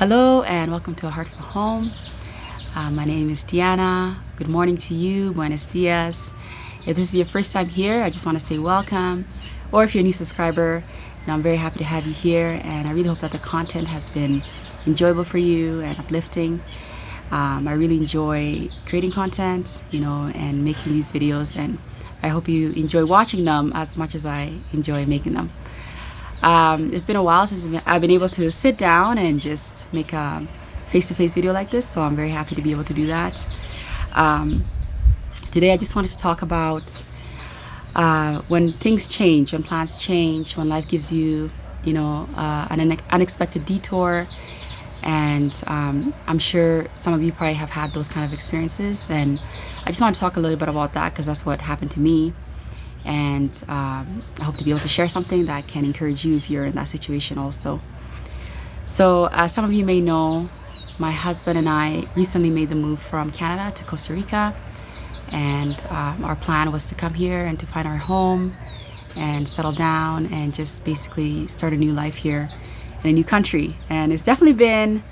Hello and welcome to A Heart from Home. My name is Diana. Good morning to you. Buenos dias. If this is your first time here, I just want to say welcome. Or if you're a new subscriber, I'm very happy to have you here. And I really hope that the content has been enjoyable for you and uplifting. I really enjoy creating content, and making these videos. And I hope you enjoy watching them as much as I enjoy making them. It's been a while since I've been able to sit down and just make a face-to-face video like this, so I'm very happy to be able to do that. Today I just wanted to talk about when things change, when plans change, when life gives you, an unexpected detour. And I'm sure some of you probably have had those kind of experiences, and I just want to talk a little bit about that because that's what happened to me. And I hope to be able to share something that can encourage you if you're in that situation also. So as some of you may know, my husband and I recently made the move from Canada to Costa Rica. And our plan was to come here and to find our home and settle down and just basically start a new life here in a new country. And it's definitely been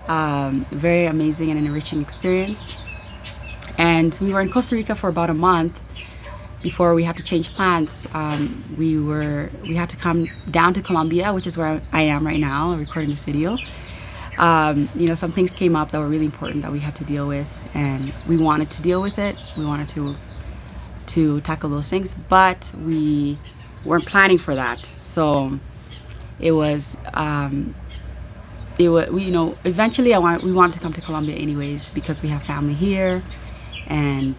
a very amazing and an enriching experience. And we were in Costa Rica for about a month before we had to change plans. We had to come down to Colombia, which is where I am right now recording this video. Some things came up that were really important that we had to deal with, and we wanted to deal with it. We wanted to tackle those things, but we weren't planning for that. So it was eventually we wanted to come to Colombia anyways because we have family here, and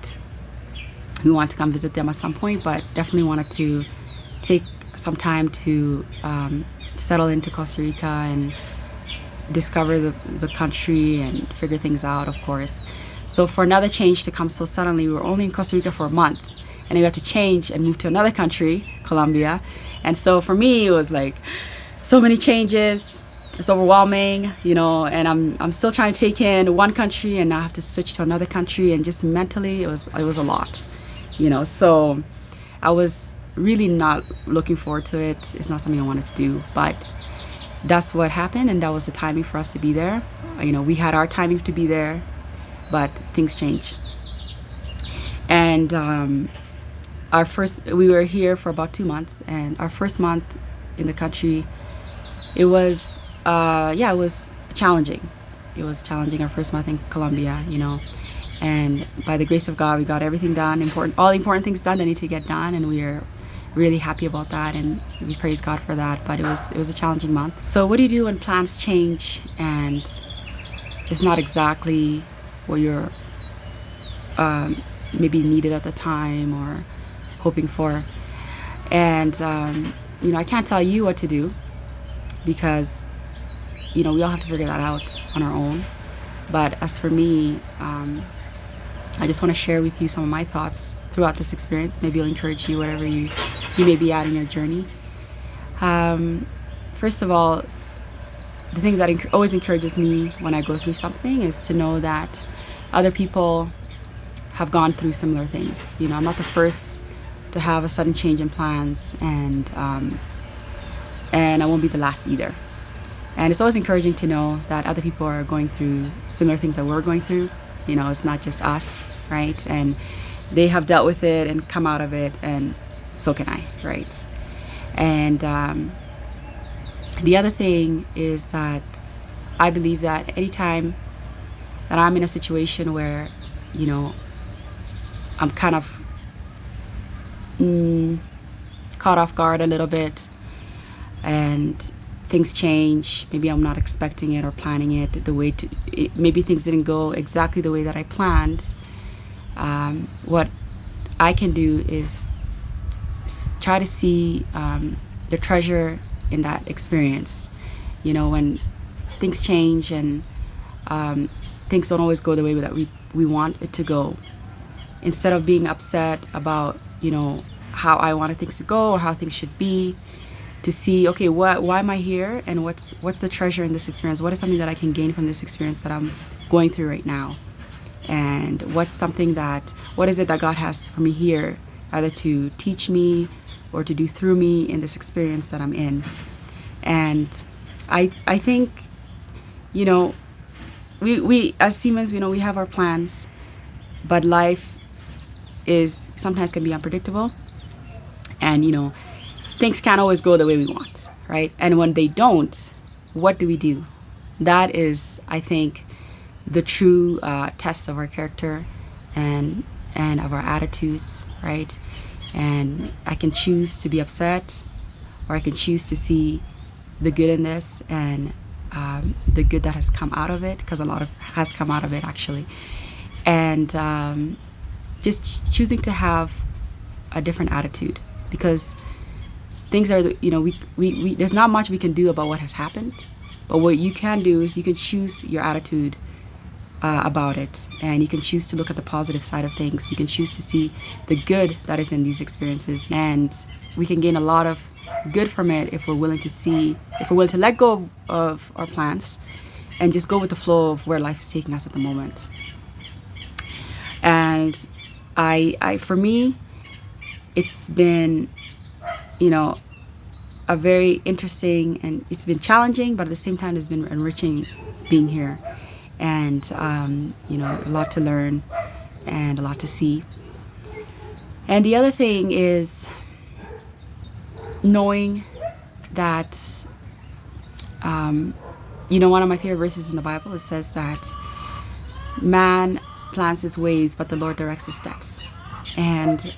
we wanted to come visit them at some point, but definitely wanted to take some time to settle into Costa Rica and discover the country and figure things out, of course. So for another change to come so suddenly, we were only in Costa Rica for a month, and we had to change and move to another country, Colombia. And so for me, it was like so many changes. It's overwhelming, and I'm still trying to take in one country and now I have to switch to another country, and just mentally it was a lot. So I was really not looking forward to it. It's not something I wanted to do, but that's what happened, and that was the timing for us to be there. We had our timing to be there, but things changed. And we were here for about 2 months, and our first month in the country, it was challenging. It was challenging, our first month in Colombia, and by the grace of God, we got everything done, all the important things done that need to get done, and we are really happy about that, and we praise God for that. But it was a challenging month. So what do you do when plans change and it's not exactly what you're maybe needed at the time or hoping for? And I can't tell you what to do because we all have to figure that out on our own. But as for me, I just want to share with you some of my thoughts throughout this experience. Maybe it'll encourage you, whatever you may be at in your journey. First of all, the thing that always encourages me when I go through something is to know that other people have gone through similar things. I'm not the first to have a sudden change in plans, and I won't be the last either. And it's always encouraging to know that other people are going through similar things that we're going through. It's not just us, right? And they have dealt with it and come out of it, and so can I, right? And the other thing is that I believe that anytime that I'm in a situation where, I'm kind of caught off guard a little bit, and things change, maybe I'm not expecting it or planning it maybe things didn't go exactly the way that I planned. What I can do is try to see the treasure in that experience. When things change and things don't always go the way that we want it to go, instead of being upset about how I wanted things to go or how things should be, to see, okay, why am I here, and what's the treasure in this experience? What is something that I can gain from this experience that I'm going through right now? And what is it that God has for me here, either to teach me or to do through me in this experience that I'm in? And I think you know, we as humans, we have our plans, but life is sometimes can be unpredictable, and things can't always go the way we want, right? And when they don't, what do we do? That is, I think, the true test of our character and of our attitudes, right? And I can choose to be upset, or I can choose to see the good in this, and the good that has come out of it, because a lot of has come out of it actually, and just choosing to have a different attitude, because things are, we there's not much we can do about what has happened, but what you can do is you can choose your attitude about it, and you can choose to look at the positive side of things. You can choose to see the good that is in these experiences, and we can gain a lot of good from it if we're willing to let go of our plans and just go with the flow of where life is taking us at the moment. And I for me, it's been a very interesting, and it's been challenging, but at the same time it's been enriching being here, and a lot to learn and a lot to see. And the other thing is knowing that one of my favorite verses in the Bible, it says that man plans his ways, but the Lord directs his steps. And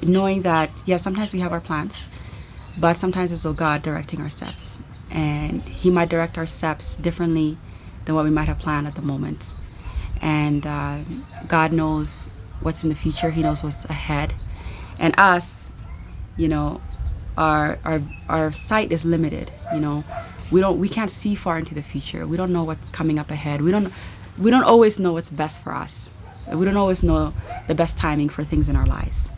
knowing that, yes, sometimes we have our plans, but sometimes it's also God directing our steps, and he might direct our steps differently than what we might have planned at the moment. And God knows what's in the future. He knows what's ahead, and us, our sight is limited. We can't see far into the future. We don't know what's coming up ahead. We don't always know what's best for us. We don't always know the best timing for things in our lives,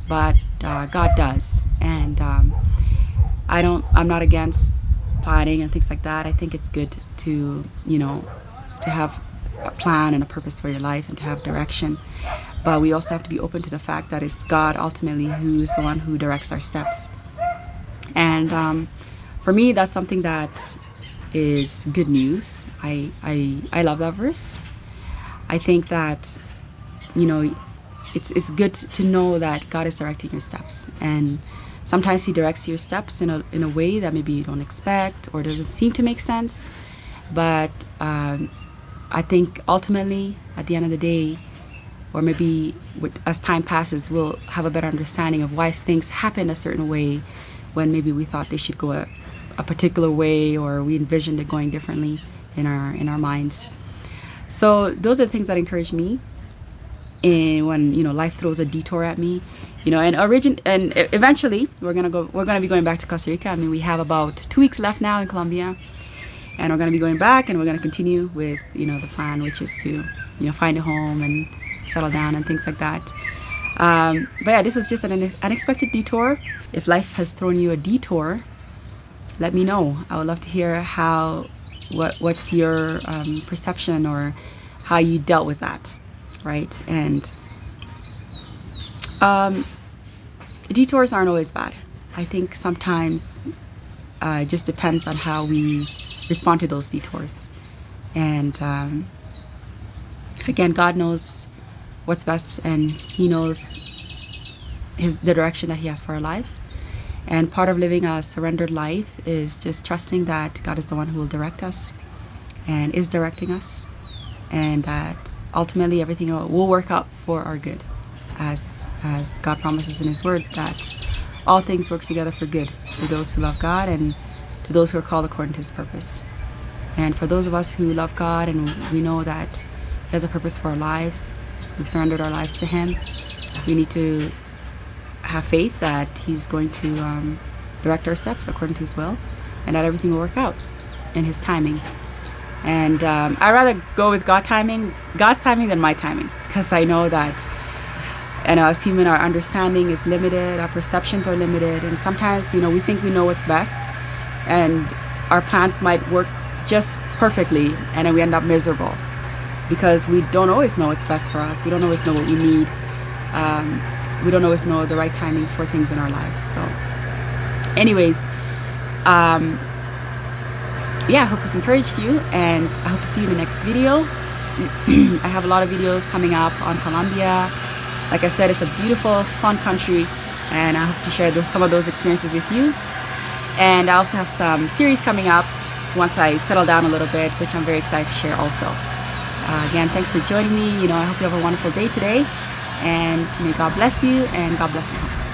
but God does. And I'm not against planning and things like that. I think it's good to have a plan and a purpose for your life and to have direction. But we also have to be open to the fact that it's God ultimately who is the one who directs our steps. And for me, that's something that is good news. I love that verse. I think that it's good to know that God is directing your steps, and sometimes he directs your steps in a way that maybe you don't expect or doesn't seem to make sense. But I think ultimately, at the end of the day, or maybe as time passes, we'll have a better understanding of why things happen a certain way when maybe we thought they should go a particular way, or we envisioned it going differently in our minds. So those are the things that encourage me. And when life throws a detour at me, and eventually we're gonna be going back to Costa Rica. I mean, we have about 2 weeks left now in Colombia, and we're gonna be going back, and we're gonna continue with the plan, which is to find a home and settle down and things like that. But yeah, this was just an unexpected detour. If life has thrown you a detour, let me know. I would love to hear what's your perception, or how you dealt with that, right? And detours aren't always bad. I think sometimes it just depends on how we respond to those detours. And again, God knows what's best, and he knows the direction that he has for our lives. And part of living a surrendered life is just trusting that God is the one who will direct us and is directing us, and that ultimately everything will work out for our good, as God promises in his word that all things work together for good to those who love God and to those who are called according to his purpose. And for those of us who love God and we know that he has a purpose for our lives, we've surrendered our lives to him, we need to have faith that he's going to direct our steps according to his will, and that everything will work out in his timing. And I'd rather go with God's timing than my timing, because I know that, and as human, our understanding is limited, our perceptions are limited, and sometimes we think we know what's best, and our plans might work just perfectly, and then we end up miserable because we don't always know what's best for us. We don't always know what we need. We don't always know the right timing for things in our lives. So anyways, yeah, I hope this encouraged you, and I hope to see you in the next video. I have a lot of videos coming up on Colombia. Like I said, it's a beautiful, fun country, and I hope to share some of those experiences with you. And I also have some series coming up once I settle down a little bit, which I'm very excited to share also. Again, thanks for joining me. I hope you have a wonderful day today, and may God bless you, and God bless your home.